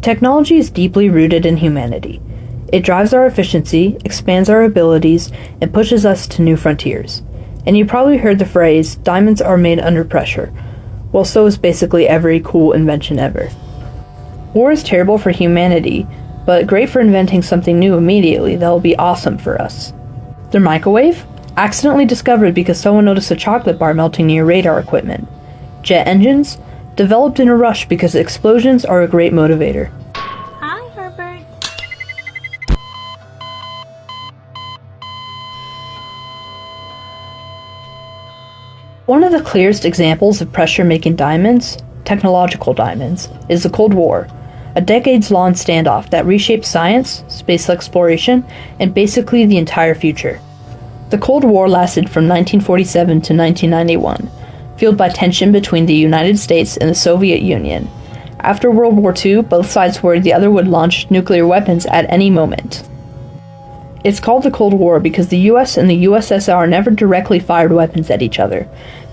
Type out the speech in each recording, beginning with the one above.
Technology is deeply rooted in humanity. It drives our efficiency, expands our abilities, and pushes us to new frontiers. And you probably heard the phrase, diamonds are made under pressure. Well, so is basically every cool invention ever. War is terrible for humanity, but great for inventing something new immediately that will be awesome for us. The microwave? Accidentally discovered because someone noticed a chocolate bar melting near radar equipment. Jet engines? Developed in a rush because explosions are a great motivator. Hi, Herbert. One of the clearest examples of pressure making diamonds, technological diamonds, is the Cold War, a decades-long standoff that reshaped science, space exploration, and basically the entire future. The Cold War lasted from 1947 to 1991, fueled by tension between the United States and the Soviet Union. After World War II, both sides worried the other would launch nuclear weapons at any moment. It's called the Cold War because the US and the USSR never directly fired weapons at each other.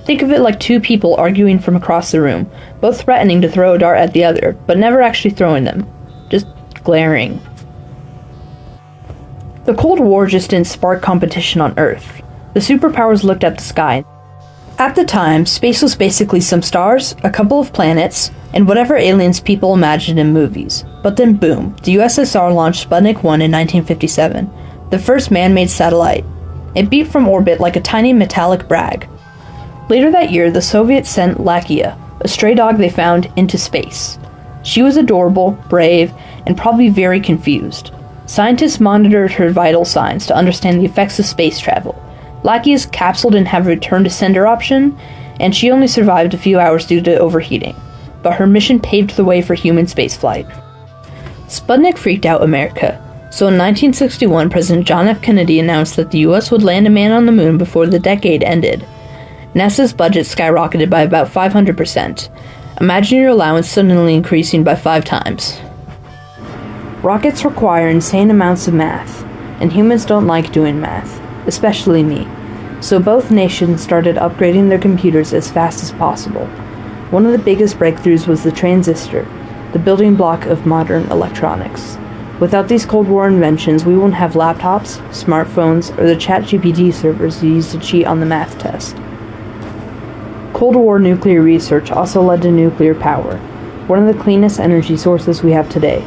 Think of it like two people arguing from across the room, both threatening to throw a dart at the other, but never actually throwing them. Just glaring. The Cold War just didn't spark competition on Earth. The superpowers looked at the sky. At the time, space was basically some stars, a couple of planets, and whatever aliens people imagined in movies. But then boom, the USSR launched Sputnik 1 in 1957, the first man-made satellite. It beat from orbit like a tiny metallic brag. Later that year, the Soviets sent Lakia, a stray dog they found, into space. She was adorable, brave, and probably very confused. Scientists monitored her vital signs to understand the effects of space travel. Lakia's capsule didn't have a return to sender option, and she only survived a few hours due to overheating. But her mission paved the way for human spaceflight. Sputnik freaked out America, so in 1961 President John F. Kennedy announced that the US would land a man on the moon before the decade ended. NASA's budget skyrocketed by about 500%. Imagine your allowance suddenly increasing by 5 times. Rockets require insane amounts of math, and humans don't like doing math. Especially me. So both nations started upgrading their computers as fast as possible. One of the biggest breakthroughs was the transistor, the building block of modern electronics. Without these Cold War inventions, we wouldn't have laptops, smartphones, or the ChatGPT servers used to cheat on the math test. Cold War nuclear research also led to nuclear power, one of the cleanest energy sources we have today.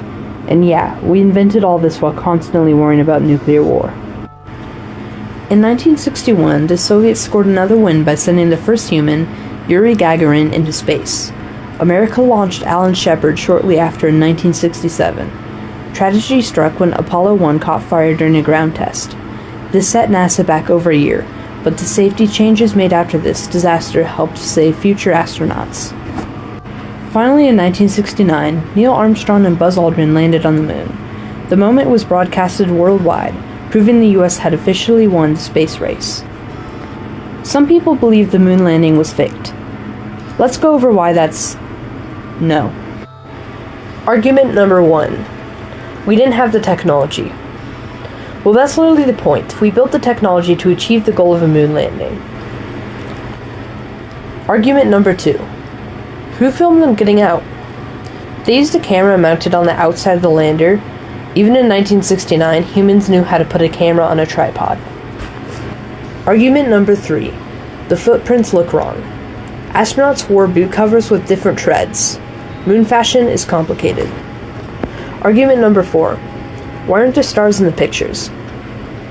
And yeah, we invented all this while constantly worrying about nuclear war. In 1961, the Soviets scored another win by sending the first human, Yuri Gagarin, into space. America launched Alan Shepard shortly after in 1967. Tragedy struck when Apollo 1 caught fire during a ground test. This set NASA back over a year, but the safety changes made after this disaster helped save future astronauts. Finally, in 1969, Neil Armstrong and Buzz Aldrin landed on the moon. The moment was broadcasted worldwide, proving the US had officially won the space race. Some people believe the moon landing was faked. Let's go over why that's no. Argument number 1. We didn't have the technology. Well, that's literally the point. We built the technology to achieve the goal of a moon landing. Argument number 2. Who filmed them getting out? They used a camera mounted on the outside of the lander. Even in 1969, humans knew how to put a camera on a tripod. Argument number 3. The footprints look wrong. Astronauts wore boot covers with different treads. Moon fashion is complicated. Argument number 4. Why aren't there stars in the pictures?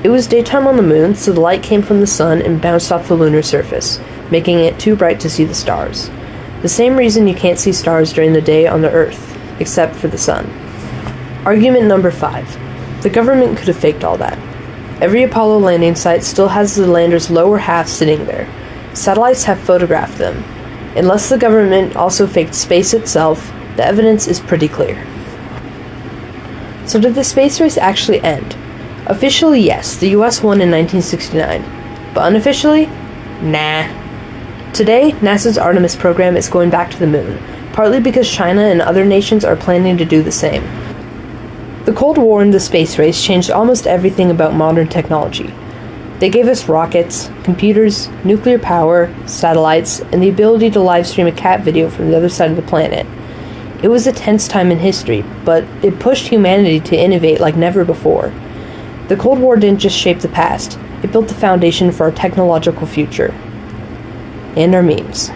It was daytime on the moon, so the light came from the sun and bounced off the lunar surface, making it too bright to see the stars. The same reason you can't see stars during the day on the Earth, except for the sun. Argument number 5. The government could have faked all that. Every Apollo landing site still has the lander's lower half sitting there. Satellites have photographed them. Unless the government also faked space itself, the evidence is pretty clear. So did the space race actually end? Officially, yes, the US won in 1969. But unofficially? Nah. Today, NASA's Artemis program is going back to the moon, partly because China and other nations are planning to do the same. The Cold War and the space race changed almost everything about modern technology. They gave us rockets, computers, nuclear power, satellites, and the ability to live stream a cat video from the other side of the planet. It was a tense time in history, but it pushed humanity to innovate like never before. The Cold War didn't just shape the past, it built the foundation for our technological future. And our memes.